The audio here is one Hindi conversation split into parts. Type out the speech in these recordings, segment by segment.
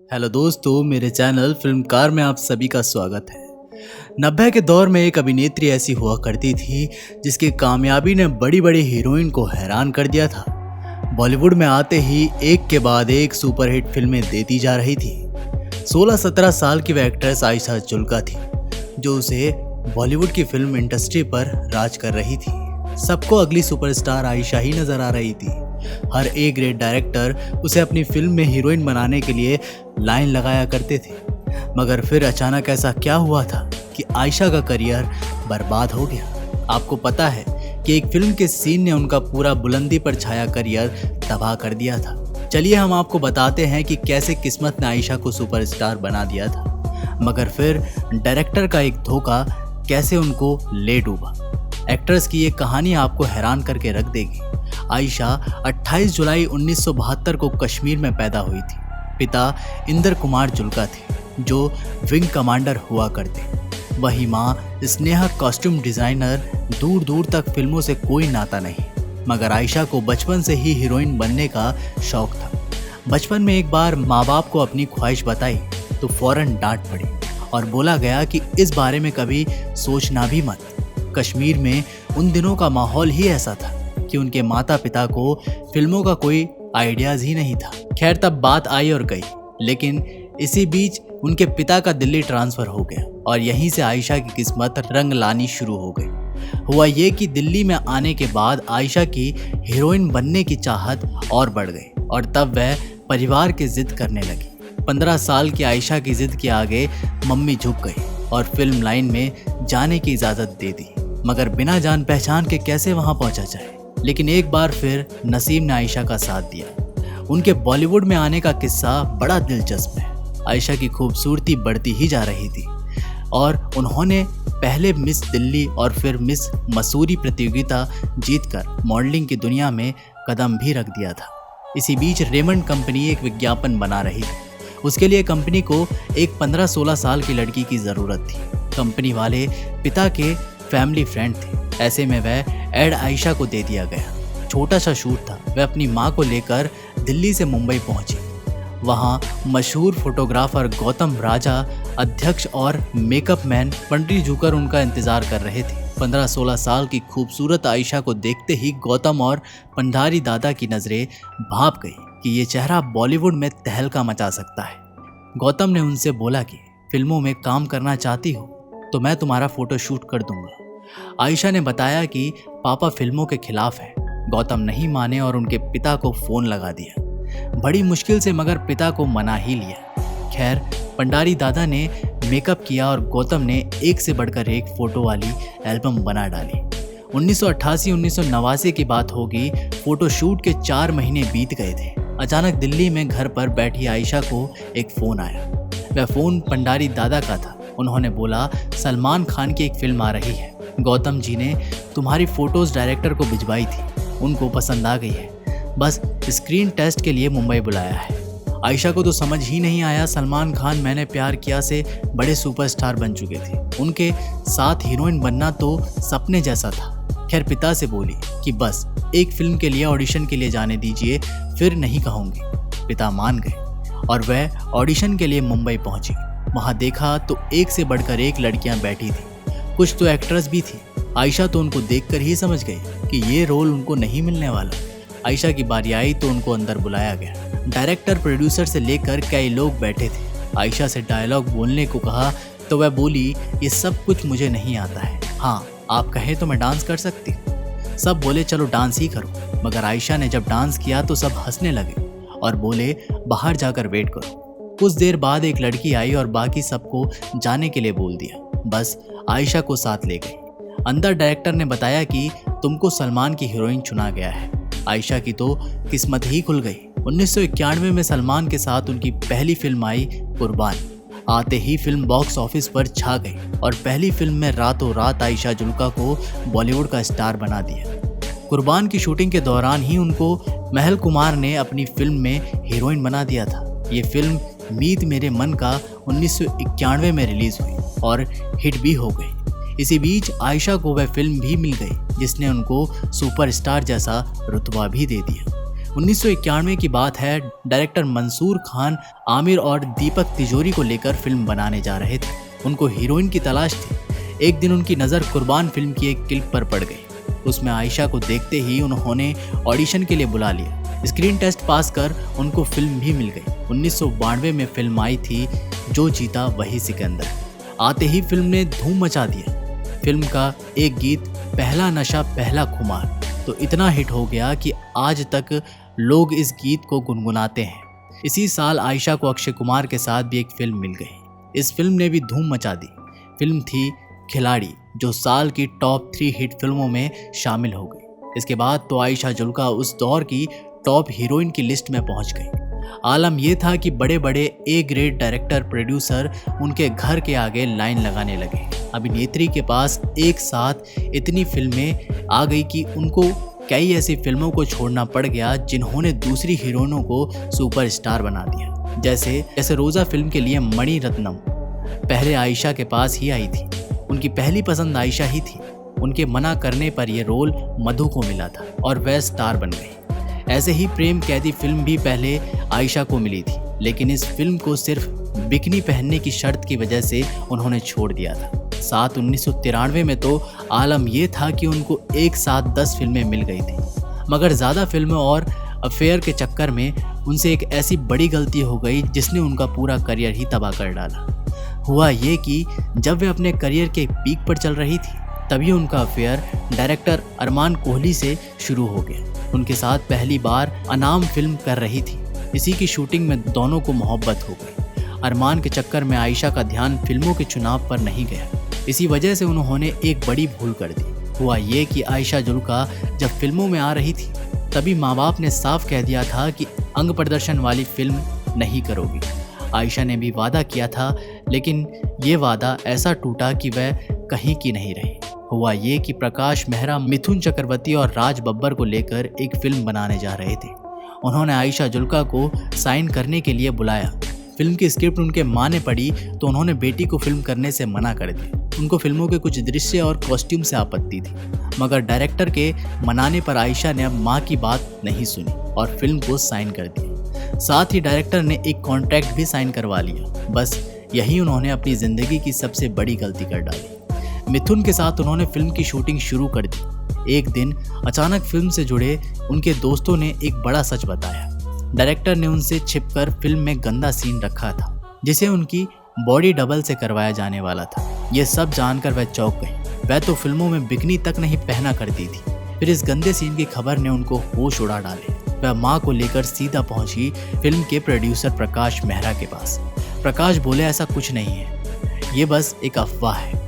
हेलो दोस्तों, मेरे चैनल फिल्मकार में आप सभी का स्वागत है। 90 के दौर में एक अभिनेत्री ऐसी हुआ करती थी जिसकी कामयाबी ने बड़ी बड़ी हीरोइन को हैरान कर दिया था। बॉलीवुड में आते ही एक के बाद एक सुपरहिट फिल्में देती जा रही थी। 16-17 साल की वह एक्ट्रेस आयशा जुल्का थी जो उसे बॉलीवुड की फिल्म इंडस्ट्री पर राज कर रही थी। सबको अगली सुपरस्टार आयशा ही नजर आ रही थी। हर ए ग्रेड डायरेक्टर उसे अपनी फिल्म में हीरोइन बनाने के लिए लाइन लगाया करते थे। मगर फिर अचानक ऐसा क्या हुआ था कि आयशा का करियर बर्बाद हो गया। आपको पता है कि एक फिल्म के सीन ने उनका पूरा बुलंदी पर छाया करियर तबाह कर दिया था। चलिए हम आपको बताते हैं कि कैसे किस्मत ने आयशा को सुपरस्टार बना दिया था, मगर फिर डायरेक्टर का एक धोखा कैसे उनको ले डूबा। एक्ट्रेस की ये कहानी आपको हैरान करके रख देगी। आयशा 28 जुलाई 1972 को कश्मीर में पैदा हुई थी। पिता इंदर कुमार जुल्का थे जो विंग कमांडर हुआ करते। वही माँ स्नेहा कॉस्ट्यूम डिजाइनर। दूर दूर तक फिल्मों से कोई नाता नहीं, मगर आयशा को बचपन से ही हीरोइन बनने का शौक था। बचपन में एक बार माँ बाप को अपनी ख्वाहिश बताई तो फौरन डांट पड़ी और बोला गया कि इस बारे में कभी सोचना भी मत। कश्मीर में उन दिनों का माहौल ही ऐसा था कि उनके माता पिता को फिल्मों का कोई आइडियाज ही नहीं था। खैर तब बात आई और गई, लेकिन इसी बीच उनके पिता का दिल्ली ट्रांसफर हो गया और यहीं से आयशा की किस्मत रंग लानी शुरू हो गई। हुआ ये कि दिल्ली में आने के बाद आयशा की हीरोइन बनने की चाहत और बढ़ गई और तब वह परिवार की जिद करने लगी। 15 साल की आयशा की जिद के आगे मम्मी झुक गई और फिल्म लाइन में जाने की इजाज़त दे दी, मगर बिना जान पहचान के कैसे वहां पहुंचा जाए। लेकिन एक बार फिर नसीब ने आयशा का साथ दिया। उनके बॉलीवुड में आने का किस्सा बड़ा दिलचस्प है। आयशा की खूबसूरती बढ़ती ही जा रही थी और उन्होंने पहले मिस दिल्ली और फिर मिस मसूरी प्रतियोगिता जीतकर मॉडलिंग की दुनिया में कदम भी रख दिया था। इसी बीच रेमंड कंपनी एक विज्ञापन बना रही थी। उसके लिए कंपनी को एक 15-16 साल की लड़की की ज़रूरत थी। कंपनी वाले पिता के फैमिली फ्रेंड थे। ऐसे में वह एड आयशा को दे दिया गया। छोटा सा शूट था। वह अपनी माँ को लेकर दिल्ली से मुंबई पहुंची। वहां मशहूर फोटोग्राफर गौतम राजा, अध्यक्ष और मेकअप मैन पंडित जुकर उनका इंतजार कर रहे थे। 15-16 साल की खूबसूरत आयशा को देखते ही गौतम और पंडारी दादा की नजरें भाप गई कि ये चेहरा बॉलीवुड में तहलका मचा सकता है। गौतम ने उनसे बोला कि फिल्मों में काम करना चाहती हो तो मैं तुम्हारा फोटो शूट कर दूंगा। आयशा ने बताया कि पापा फिल्मों के खिलाफ है। गौतम नहीं माने और उनके पिता को फोन लगा दिया। बड़ी मुश्किल से मगर पिता को मना ही लिया। खैर पंडारी दादा ने मेकअप किया और गौतम ने एक से बढ़कर एक फोटो वाली एल्बम बना डाली। 1988-1989 की बात होगी। फोटो शूट के 4 महीने बीत गए थे। अचानक दिल्ली में घर पर बैठी आयशा को एक फोन आया। वह फोन पंडारी दादा का था। उन्होंने बोला, सलमान खान की एक फिल्म आ रही है। गौतम जी ने तुम्हारी फोटोज डायरेक्टर को भिजवाई थी, उनको पसंद आ गई है, बस स्क्रीन टेस्ट के लिए मुंबई बुलाया है। आयशा को तो समझ ही नहीं आया। सलमान खान मैंने प्यार किया से बड़े सुपरस्टार बन चुके थे। उनके साथ हीरोइन बनना तो सपने जैसा था। खैर पिता से बोली कि बस एक फिल्म के लिए ऑडिशन के लिए जाने दीजिए, फिर नहीं कहूँगी। पिता मान गए और वह ऑडिशन के लिए मुंबई पहुंची। वहां देखा तो एक से बढ़कर एक लड़कियां बैठी थी। कुछ तो एक्ट्रेस भी थी। आयशा तो उनको देखकर ही समझ गई कि ये रोल उनको नहीं मिलने वाला। आयशा की बारी आई तो उनको अंदर बुलाया गया। डायरेक्टर, प्रोड्यूसर से लेकर कई लोग बैठे थे। आयशा से डायलॉग बोलने को कहा तो वह बोली, ये सब कुछ मुझे नहीं आता है, हाँ आप कहें तो मैं डांस कर सकती हूँ। सब बोले चलो डांस ही करो, मगर आयशा ने जब डांस किया तो सब हंसने लगे और बोले बाहर जाकर वेट करो। कुछ देर बाद एक लड़की आई और बाकी सबको जाने के लिए बोल दिया। बस आयशा को साथ ले गई। अंदर डायरेक्टर ने बताया कि तुमको सलमान की हीरोइन चुना गया है। आयशा की तो किस्मत ही खुल गई। 1991 में सलमान के साथ उनकी पहली फिल्म आई कुर्बान। आते ही फिल्म बॉक्स ऑफिस पर छा गई और पहली फिल्म में रातों रात आयशा जुल्का को बॉलीवुड का स्टार बना दिया। कुर्बान की शूटिंग के दौरान ही उनको महल कुमार ने अपनी फिल्म में हीरोइन बना दिया था। ये फिल्म मीत मेरे मन का 1991 में रिलीज हुई और हिट भी हो गई। इसी बीच आयशा को वह फिल्म भी मिल गई जिसने उनको सुपरस्टार जैसा रुतबा भी दे दिया। 1991 की बात है। डायरेक्टर मंसूर खान आमिर और दीपक तिजोरी को लेकर फिल्म बनाने जा रहे थे। उनको हीरोइन की तलाश थी। एक दिन उनकी नज़र कुर्बान फिल्म की एक क्लिप पर पड़ गई। उसमें आयशा को देखते ही उन्होंने ऑडिशन के लिए बुला लिया। स्क्रीन टेस्ट पास कर उनको फिल्म भी मिल गई। 1992 में फिल्म आई थी जो जीता वही सिकंदर। आते ही फिल्म ने धूम मचा दिया। फिल्म का एक गीत पहला नशा पहला खुमार तो इतना हिट हो गया कि आज तक लोग इस गीत को गुनगुनाते हैं। इसी साल आयशा को अक्षय कुमार के साथ भी एक फिल्म मिल गई। इस फिल्म ने भी धूम मचा दी। फिल्म थी खिलाड़ी, जो साल की टॉप 3 हिट फिल्मों में शामिल हो गई। इसके बाद तो आयशा जुल्का उस दौर की टॉप हीरोइन की लिस्ट में पहुंच गई। आलम यह था कि बड़े बड़े ए ग्रेड डायरेक्टर प्रोड्यूसर उनके घर के आगे लाइन लगाने लगे। अभिनेत्री के पास एक साथ इतनी फिल्में आ गई कि उनको कई ऐसी फिल्मों को छोड़ना पड़ गया जिन्होंने दूसरी हीरोइनों को सुपरस्टार बना दिया। जैसे रोजा फिल्म के लिए मणि रत्नम पहले आयशा के पास ही आई थी। उनकी पहली पसंद आयशा ही थी। उनके मना करने पर यह रोल मधु को मिला था और वह स्टार बन गई। ऐसे ही प्रेम कैदी फिल्म भी पहले आयशा को मिली थी, लेकिन इस फिल्म को सिर्फ बिकनी पहनने की शर्त की वजह से उन्होंने छोड़ दिया था। 1993 में तो आलम यह था कि उनको एक साथ 10 फिल्में मिल गई थी, मगर ज़्यादा फिल्मों और अफेयर के चक्कर में उनसे एक ऐसी बड़ी गलती हो गई जिसने उनका पूरा करियर ही तबाह कर डाला। हुआ ये कि जब वे अपने करियर के पीक पर चल रही थी तभी उनका अफेयर डायरेक्टर अरमान कोहली से शुरू हो गया। उनके साथ पहली बार अनाम फिल्म कर रही थी। इसी की शूटिंग में दोनों को मोहब्बत हो गई। अरमान के चक्कर में आयशा का ध्यान फिल्मों के चुनाव पर नहीं गया। इसी वजह से उन्होंने एक बड़ी भूल कर दी। हुआ ये कि आयशा जुल्का जब फिल्मों में आ रही थी तभी माँ बाप ने साफ कह दिया था कि अंग प्रदर्शन वाली फिल्म नहीं करोगी। आयशा ने भी वादा किया था, लेकिन ये वादा ऐसा टूटा कि वह कहीं की नहीं रही। हुआ ये कि प्रकाश मेहरा मिथुन चक्रवर्ती और राज बब्बर को लेकर एक फिल्म बनाने जा रहे थे। उन्होंने आयशा जुल्का को साइन करने के लिए बुलाया। फिल्म की स्क्रिप्ट उनके माँ ने पढ़ी तो उन्होंने बेटी को फिल्म करने से मना कर दिया। उनको फिल्मों के कुछ दृश्य और कॉस्ट्यूम से आपत्ति थी, मगर डायरेक्टर के मनाने पर आयशा ने अब माँ की बात नहीं सुनी और फिल्म को साइन कर दिया। साथ ही डायरेक्टर ने एक कॉन्ट्रैक्ट भी साइन करवा लिया। बस यही उन्होंने अपनी जिंदगी की सबसे बड़ी गलती कर डाली। मिथुन के साथ उन्होंने फिल्म की शूटिंग शुरू कर दी। एक दिन अचानक फिल्म से जुड़े उनके दोस्तों ने एक बड़ा सच बताया। डायरेक्टर ने उनसे छिपकर फिल्म में गंदा सीन रखा था जिसे उनकी बॉडी डबल से करवाया जाने वाला था। ये सब जानकर वह चौंक गई। वह तो फिल्मों में बिकनी तक नहीं पहना करती थी। फिर इस गंदे सीन की खबर ने उनको होश उड़ा डाले। वह माँ को लेकर सीधा पहुंची फिल्म के प्रोड्यूसर प्रकाश मेहरा के पास। प्रकाश बोले, ऐसा कुछ नहीं है, ये बस एक अफवाह है।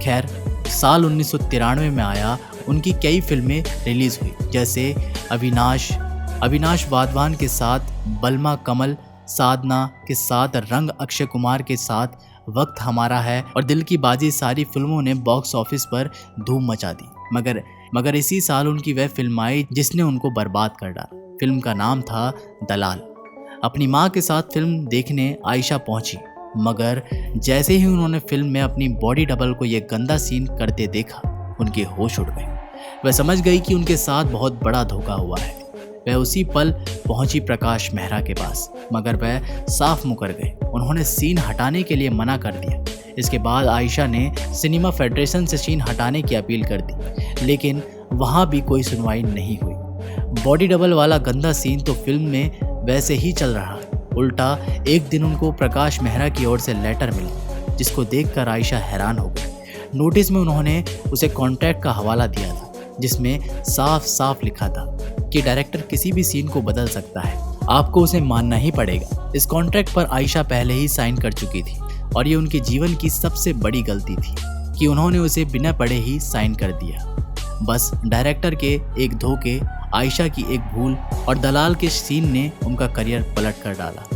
खैर, साल 1993 में आया। उनकी कई फिल्में रिलीज हुई, जैसे अविनाश वाधवान के साथ, बलमा कमल, साधना के साथ, रंग अक्षय कुमार के साथ, वक्त हमारा है और दिल की बाजी। सारी फिल्मों ने बॉक्स ऑफिस पर धूम मचा दी। मगर इसी साल उनकी वह फिल्म आई जिसने उनको बर्बाद कर डाला। फिल्म का नाम था दलाल। अपनी माँ के साथ फिल्म देखने आयशा पहुंची, मगर जैसे ही उन्होंने फिल्म में अपनी बॉडी डबल को यह गंदा सीन करते देखा, उनके होश उड़ गए। वह समझ गई कि उनके साथ बहुत बड़ा धोखा हुआ है। वह उसी पल पहुंची प्रकाश मेहरा के पास, मगर वह साफ मुकर गए। उन्होंने सीन हटाने के लिए मना कर दिया। इसके बाद आयशा ने सिनेमा फेडरेशन से सीन हटाने की अपील कर दी, लेकिन वहां भी कोई सुनवाई नहीं हुई। बॉडी डबल वाला गंदा सीन तो फिल्म में वैसे ही चल रहा। उल्टा एक दिन उनको प्रकाश मेहरा की ओर से लेटर मिला, जिसको देखकर आयशा हैरान हो गई। नोटिस में उन्होंने उसे कॉन्ट्रैक्ट का हवाला दिया था, जिसमें साफ साफ लिखा था कि डायरेक्टर किसी भी सीन को बदल सकता है, आपको उसे मानना ही पड़ेगा। इस कॉन्ट्रैक्ट पर आयशा पहले ही साइन कर चुकी थी और ये उनके जीवन की सबसे बड़ी गलती थी कि उन्होंने उसे बिना पढ़े ही साइन कर दिया। बस डायरेक्टर के एक धोखे, आयशा की एक भूल और दलाल के सीन ने उनका करियर पलट कर डाला।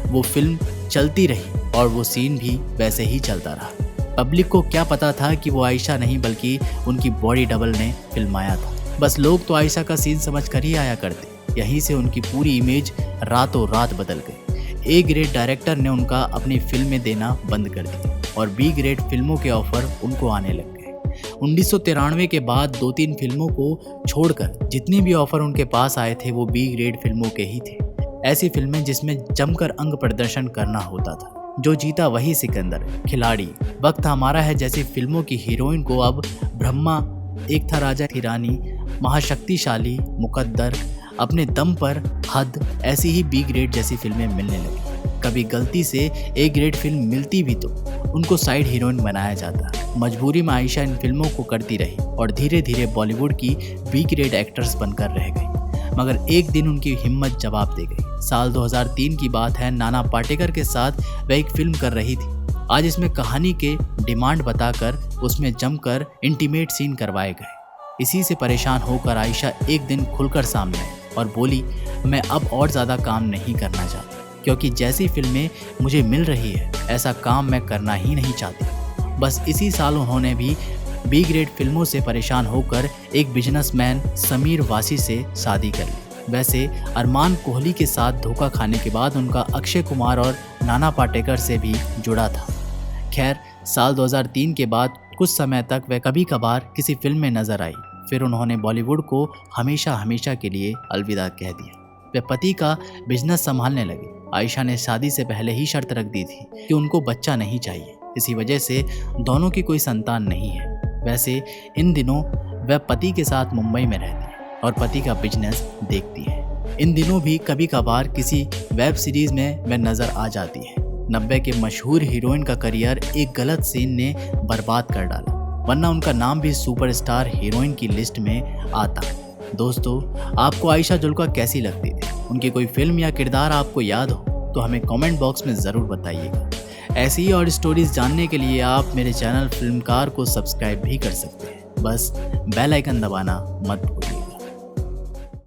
वो फिल्म चलती रही और वो सीन भी वैसे ही चलता रहा। पब्लिक को क्या पता था कि वो आयशा नहीं बल्कि उनकी बॉडी डबल ने फिल्माया था। बस लोग तो आयशा का सीन समझ कर ही आया करते। यहीं से उनकी पूरी इमेज रातों रात बदल गई। ए ग्रेड डायरेक्टर ने उनका अपनी फिल्में देना बंद कर दिया और बी ग्रेड फिल्मों के ऑफर उनको आने लग गए। 1993 के बाद 2-3 फिल्मों को छोड़कर जितने भी ऑफर उनके पास आए थे वो बी ग्रेड फिल्मों के ही थे। ऐसी फिल्में जिसमें जमकर अंग प्रदर्शन करना होता था। जो जीता वही सिकंदर, खिलाड़ी, वक्त हमारा है जैसी फिल्मों की हीरोइन को अब ब्रह्मा, एक था राजा थी रानी, महाशक्तिशाली, मुकद्दर, अपने दम पर, हद, ऐसी ही बी ग्रेड जैसी फिल्में मिलने लगी। कभी गलती से ए ग्रेड फिल्म मिलती भी तो उनको साइड हीरोइन बनाया जाता। मजबूरी में आयशा इन फिल्मों को करती रही और धीरे धीरे बॉलीवुड की बी ग्रेड एक्ट्रेस बनकर रह गई। मगर एक दिन उनकी हिम्मत जवाब दे गई। साल 2003 की बात है। नाना पाटेकर के साथ वह एक फिल्म कर रही थी। आज इसमें कहानी के डिमांड बताकर उसमें जमकर इंटीमेट सीन करवाए गए। इसी से परेशान होकर आयशा एक दिन खुलकर सामने आई और बोली, मैं अब और ज़्यादा काम नहीं करना चाहती, क्योंकि जैसी फिल्में मुझे मिल रही है ऐसा काम मैं करना ही नहीं चाहती। बस इसी साल उन्होंने भी बी ग्रेड फिल्मों से परेशान होकर एक बिजनेसमैन समीर वासी से शादी कर ली। वैसे अरमान कोहली के साथ धोखा खाने के बाद उनका अक्षय कुमार और नाना पाटेकर से भी जुड़ा था। खैर, साल 2003 के बाद कुछ समय तक वह कभी कभार किसी फिल्म में नजर आई। फिर उन्होंने बॉलीवुड को हमेशा हमेशा के लिए अलविदा कह दिया। वे पति का बिजनेस संभालने लगे। आयशा ने शादी से पहले ही शर्त रख दी थी कि उनको बच्चा नहीं चाहिए। इसी वजह से दोनों की कोई संतान नहीं है। वैसे इन दिनों वह पति के साथ मुंबई में रहती है और पति का बिजनेस देखती है। इन दिनों भी कभी कभार किसी वेब सीरीज में वह नजर आ जाती है। 90 के मशहूर हीरोइन का करियर एक गलत सीन ने बर्बाद कर डाला, वरना उनका नाम भी सुपरस्टार हीरोइन की लिस्ट में आता। दोस्तों, आपको आयशा जुल्का कैसी लगती थी? उनकी कोई फिल्म या किरदार आपको याद हो तो हमें कमेंट बॉक्स में ज़रूर बताइएगा। ऐसी ही और स्टोरीज जानने के लिए आप मेरे चैनल फिल्मकार को सब्सक्राइब भी कर सकते हैं। बस बेल आइकन दबाना मत भूलिए।